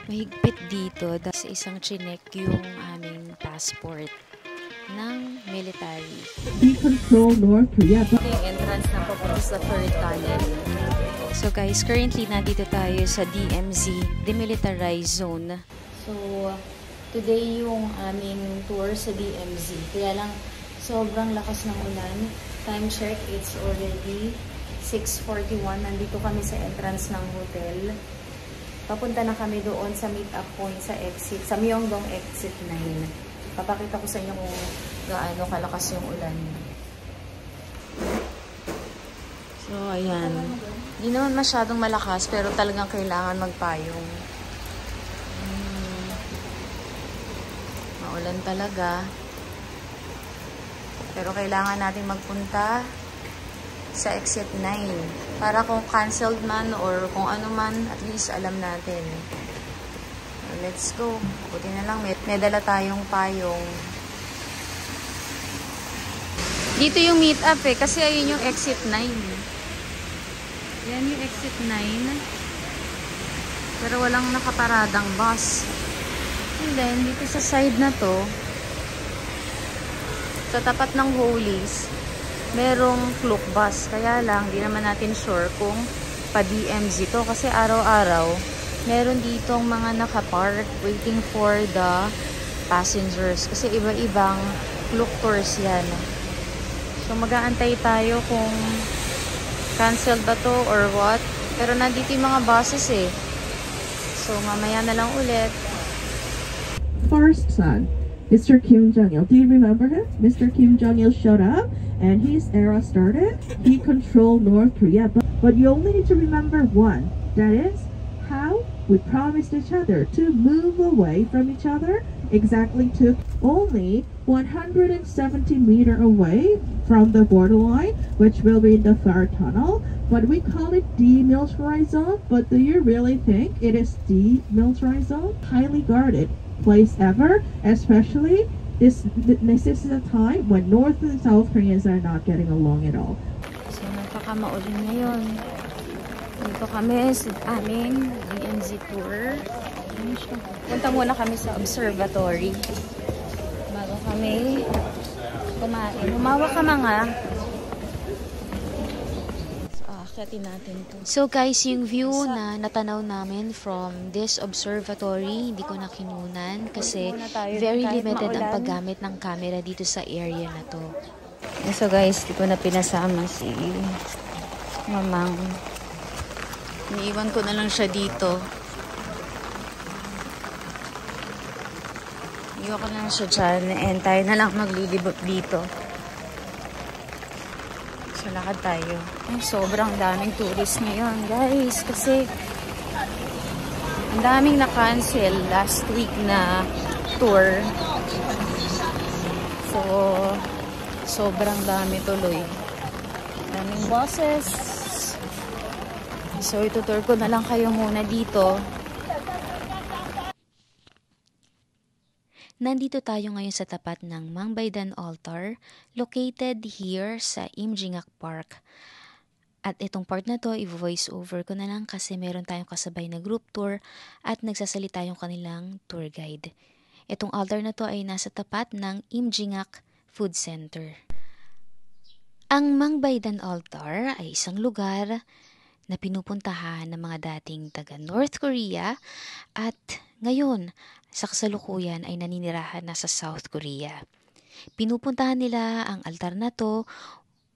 Mahigpit dito dahil sa isang chinek yung aming passport ng military. We control North Korea. Ito yung entrance na papunta sa third tunnel. So guys, currently nandito tayo sa DMZ, Demilitarized Zone. So, today yung aming tour sa DMZ. Kaya lang, sobrang lakas ng ulan. Time check, it's already 6:41. Nandito kami sa entrance ng hotel. Papunta na kami doon sa meet-up point sa exit, sa Myeongdong exit 9. Papakita ko sa inyo kung gaano kalakas yung ulan. So, ayan. Hindi naman masyadong malakas, pero talagang kailangan magpayong. Maulan talaga. Pero kailangan natin magpunta sa exit 9. Para kung canceled man or kung ano man, at least alam natin. Let's go. Buti na lang, may dala tayong payong. Dito yung meet up kasi ayun yung exit 9. Yan yung exit 9. Pero walang nakaparadang bus. And then, dito sa side na to, sa tapat ng Holy's, merong Klook bus. Kaya lang, di naman natin sure kung pa-DMZ to. Kasi araw-araw, meron ditong mga nakapark waiting for the passengers. Kasi iba-ibang Klook tours yan. So, mag-aantay tayo kung cancel ba to or what. Pero nandito yung mga buses So, mamaya na lang ulit. First son, Mr. Kim Jong-il. Do you remember him? Mr. Kim Jong-il showed up and his era started. He controlled North Korea. But you only need to remember one. That is how we promised each other to move away from each other. Exactly took only 170 meters away from the borderline, which will be in the third tunnel. But we call it demilitarized zone. But do you really think it is demilitarized zone? Highly guarded place ever, especially this is a time when North and South Koreans are not getting along at all. So, napaka-maulan ngayon. Dito kami sa aming DMZ tour. Punta muna kami sa observatory bago kami kumain. Humawa ka mga. So guys, yung view na natanaw namin from this observatory, hindi ko na kinunan kasi very limited ang paggamit ng camera dito sa area na to. So guys, di ko na pinasama si Mamang. Iniiwan ko na lang siya dito. Iwan ko na lang siya dyan and tayo na lang maglilibot dito. So, lakad tayo. Ay, sobrang daming tourist ngayon, guys. Kasi, ang daming na-cancel last week na tour. So, sobrang dami tuloy. Daming buses. So, itutour ko na lang kayo muna dito. Nandito tayo ngayon sa tapat ng Mangbaydan Altar, located here sa Imjingak Park. At itong part na to, i-voice over ko na lang kasi meron tayong kasabay na group tour at nagsasalita yung kanilang tour guide. Itong altar na to ay nasa tapat ng Imjingak Food Center. Ang Mangbaydan Altar ay isang lugar na pinupuntahan ng mga dating taga North Korea at ngayon, sa kasalukuyan ay naninirahan na sa South Korea. Pinupuntahan nila ang altar na to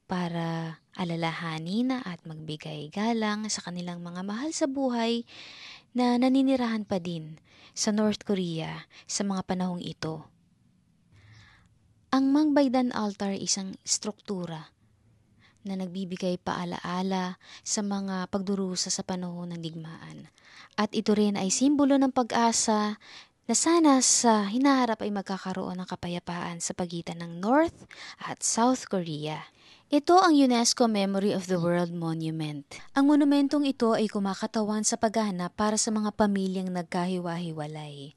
para alalahanin at magbigay galang sa kanilang mga mahal sa buhay na naninirahan pa din sa North Korea sa mga panahong ito. Ang Mangbaydan Altar ay isang struktura na nagbibigay paalaala sa mga pagdurusa sa panahon ng digmaan. At ito rin ay simbolo ng pag-asa na sana sa hinaharap ay magkakaroon ng kapayapaan sa pagitan ng North at South Korea. Ito ang UNESCO Memory of the World Monument. Ang monumentong ito ay kumakatawan sa paghahanap para sa mga pamilyang nagkahiwa-hiwalay.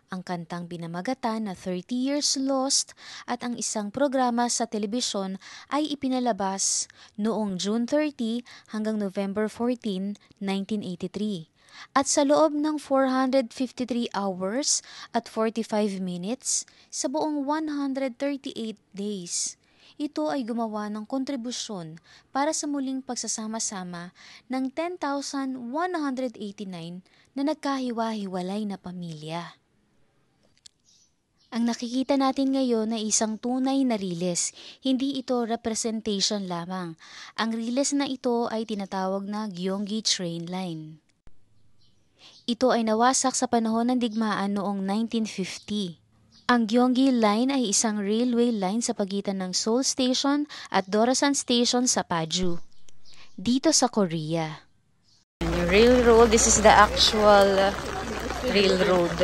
Ang kantang pinamagatan na 30 Years Lost at ang isang programa sa telebisyon ay ipinalabas noong June 30 hanggang November 14, 1983. At sa loob ng 453 hours at 45 minutes sa buong 138 days, ito ay gumawa ng kontribusyon para sa muling pagsasama-sama ng 10,189 na nagkahiwa-hiwalay na pamilya. Ang nakikita natin ngayon ay isang tunay na riles. Hindi ito representation lamang. Ang riles na ito ay tinatawag na Gyeonggi Train Line. Ito ay nawasak sa panahon ng digmaan noong 1950. Ang Gyeonggi Line ay isang railway line sa pagitan ng Seoul Station at Dorasan Station sa Paju, dito sa Korea. Yung railroad, this is the actual railroad.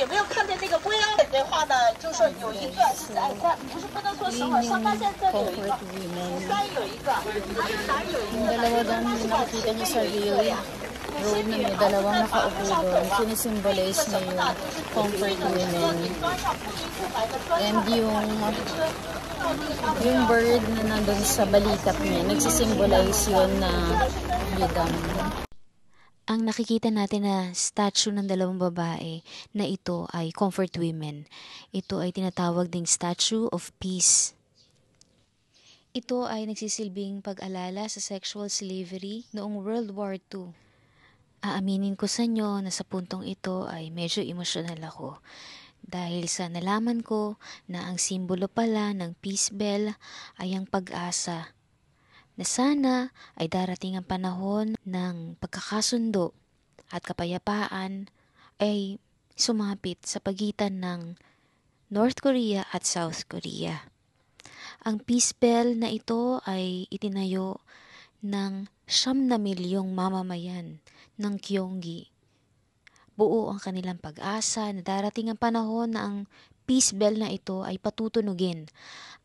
有没有看见那个规案的话呢？就是说有一个是哎，它不是不能说省会，上班线这里有一个，山有一个，还有哪有一个？ Dalawa doon yung nakikita niyo sa rail road na may dalawang nakaupo doon. Sinisimbolize niya yung comfort women. And yung bird na nandun sa balikat niya, nagsisimbolize yun na freedom. Ang nakikita natin na statue ng dalawang babae na ito ay comfort women. Ito ay tinatawag ding Statue of Peace. Ito ay nagsisilbing pag-alala sa sexual slavery noong World War II. Aaminin ko sa inyo na sa puntong ito ay medyo emosyonal ako. Dahil sa nalaman ko na ang simbolo pala ng Peace Bell ay ang pag-asa. Na sana ay darating ang panahon ng pagkakasundo at kapayapaan ay sumapit sa pagitan ng North Korea at South Korea. Ang Peace Bell na ito ay itinayo ng 9 milyong mamamayan ng Gyeonggi. Buo ang kanilang pag-asa na darating ang panahon na ang Peace Bell na ito ay patutunugin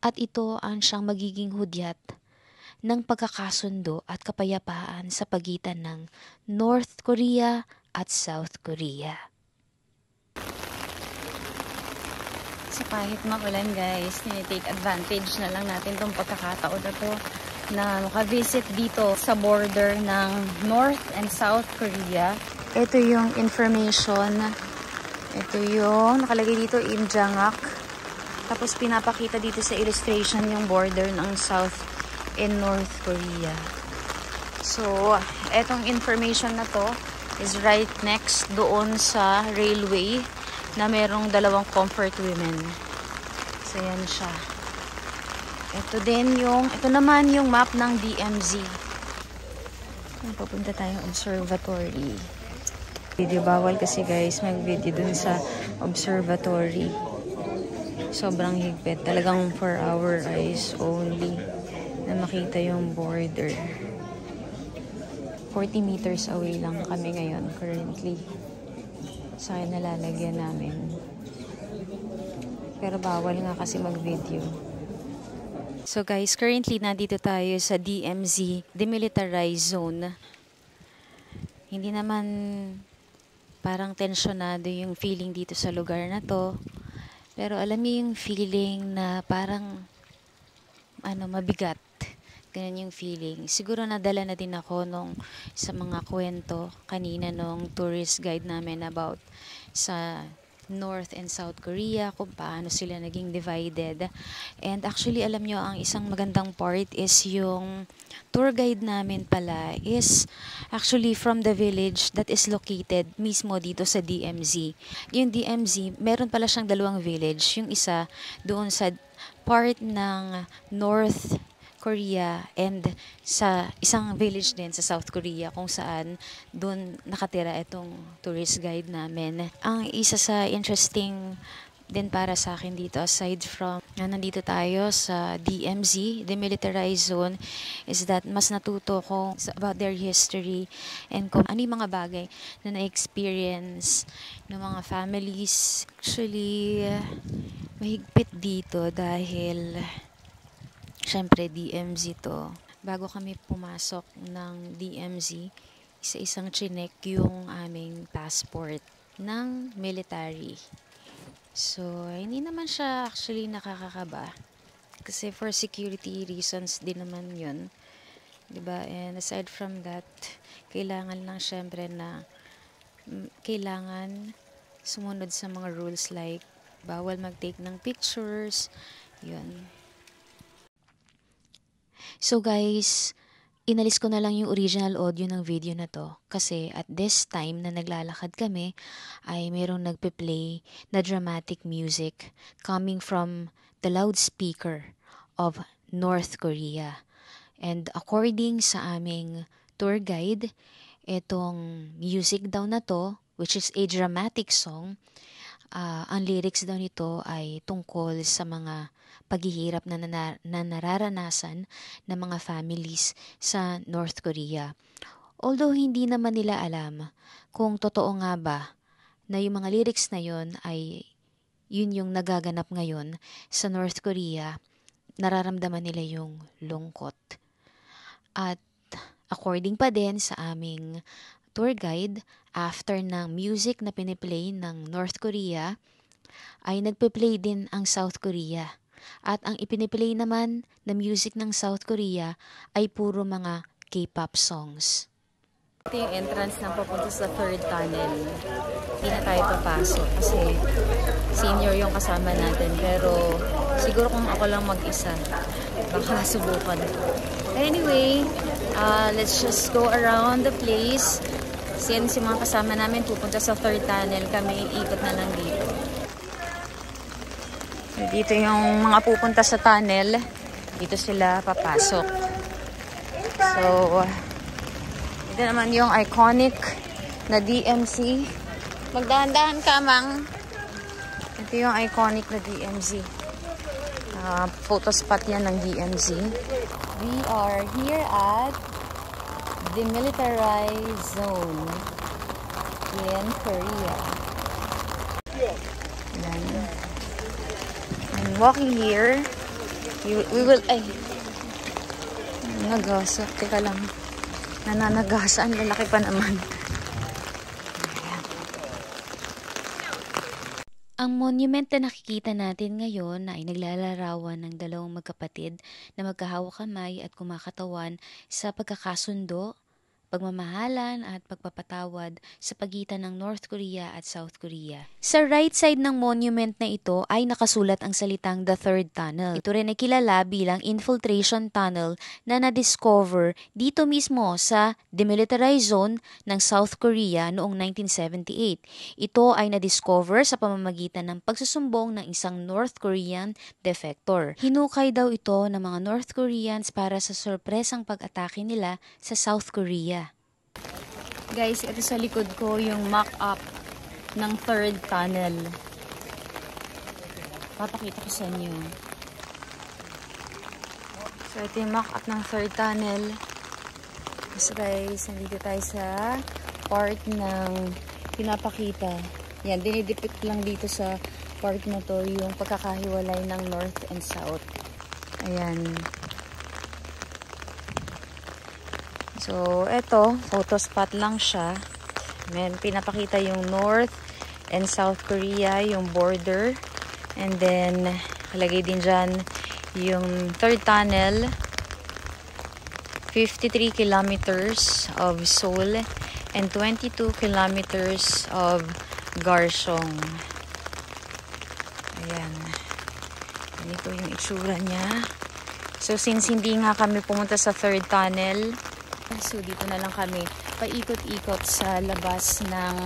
at ito ang siyang magiging hudyat ng pagkakasundo at kapayapaan sa pagitan ng North Korea at South Korea. So kahit maulan guys, tinitake advantage na lang natin itong pagkakataon na to na makavisit dito sa border ng North and South Korea. Ito yung information. Ito yung nakalagay dito, Imjangak. Tapos pinapakita dito sa illustration yung border ng South and North Korea. So, etong information na to is right next doon sa railway na merong dalawang comfort women. So, yan siya. Ito naman yung map ng DMZ. Papunta tayong observatory. Video bawal kasi guys, mag-video dun sa observatory. Sobrang higpit. Talagang for our eyes only na makita yung border. 40 meters away lang kami ngayon currently. Sa nalalagyan namin. Pero bawal nga kasi mag-video. So guys, currently nandito tayo sa DMZ, Demilitarized Zone. Hindi naman parang tensyonado yung feeling dito sa lugar na to. Pero alam niyo yung feeling na parang mabigat. Ganun yung feeling. Siguro nadala na din ako sa mga kwento kanina nung tourist guide namin about sa North and South Korea, kung paano sila naging divided. And actually, alam nyo, ang isang magandang part is yung tour guide namin pala is actually from the village that is located mismo dito sa DMZ. Yung DMZ, meron pala siyang dalawang village. Yung isa doon sa part ng North Korea and sa isang village din sa South Korea kung saan doon nakatira itong tourist guide namin. Ang isa sa interesting din para sa akin dito, aside from nandito tayo sa DMZ, Demilitarized Zone, is that mas natuto ko about their history and kung ano yung mga bagay na na-experience ng mga families. Actually, mahigpit dito dahil syempre, DMZ to. Bago kami pumasok ng DMZ, isa-isang chinek yung aming passport ng military. So, hindi naman siya actually nakakakaba. Kasi for security reasons din naman yun. Diba? And aside from that, kailangan lang syempre na kailangan sumunod sa mga rules like bawal mag-take ng pictures. Yun. So guys, inalis ko na lang yung original audio ng video na to kasi at this time na naglalakad kami ay merong nagpe-play na dramatic music coming from the loudspeaker of North Korea. And according sa aming tour guide, itong music daw na to, which is a dramatic song, ang lyrics daw nito ay tungkol sa mga paghihirap na nararanasan ng mga families sa North Korea. Although hindi naman nila alam kung totoo nga ba na yung mga lyrics na yun ay yun yung nagaganap ngayon sa North Korea, nararamdaman nila yung lungkot. At according pa din sa aming tour guide, after ng music na piniplay ng North Korea, ay nagpe-play din ang South Korea. At ang ipiniplay naman na music ng South Korea ay puro mga K-pop songs. Ito yung entrance ng papunta sa third tunnel. Hindi na tayo papasok kasi senior yung kasama natin. Pero siguro kung ako lang mag-isa, baka subukan. Anyway, let's just go around the place. Since yung mga kasama namin pupunta sa third tunnel, kami ikot na lang dito. Dito yung mga pupunta sa tunnel. Dito sila papasok. So, ito naman yung iconic na DMZ. Magdahan-dahan ka, Mang. Ito yung iconic na DMZ. Photo spot yan ng DMZ. We are here at demilitarized zone in Korea. And walking here, we will, nagasa, teka lang, nananagasa, ang lalaki pa naman. Ang monument na nakikita natin ngayon ay naglalarawan ng dalawang magkapatid na magkahawak kamay at kumakatawan sa pagkakasundo, pagmamahalan at pagpapatawad sa pagitan ng North Korea at South Korea. Sa right side ng monument na ito ay nakasulat ang salitang The Third Tunnel. Ito rin ay kilala bilang infiltration tunnel na na-discover dito mismo sa demilitarized zone ng South Korea noong 1978. Ito ay na-discover sa pamamagitan ng pagsusumbong ng isang North Korean defector. Hinukay daw ito ng mga North Koreans para sa sorpresang pag-atake nila sa South Korea. Guys, ito sa likod ko yung mock-up ng third tunnel. Papakita ko sa inyo. So, ito yung mock-up ng third tunnel. So guys, nandito tayo sa part ng pinapakita. Yan, dinidepict lang dito sa part na to yung pagkakahiwalay ng North and South. Ayan. So, eto, photo spot lang siya. May pinapakita yung North and South Korea, yung border. And then, kalagay din dyan yung third tunnel. 53 kilometers of Seoul and 22 kilometers of Garsong. Ayan. Hindi ko yung itsura niya. So, since hindi nga kami pumunta sa third tunnel, so dito na lang kami paikot-ikot sa labas ng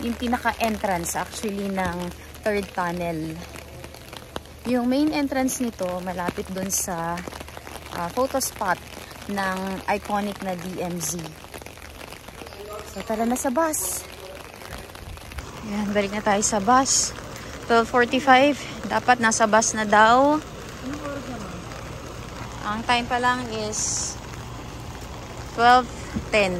yung pinaka-entrance actually ng third tunnel. Yung main entrance nito malapit dun sa photo spot ng iconic na DMZ. So tara na sa bus. Yan, balik na tayo sa bus. 12:45, dapat nasa bus na daw. Ang time pa lang is 12:10.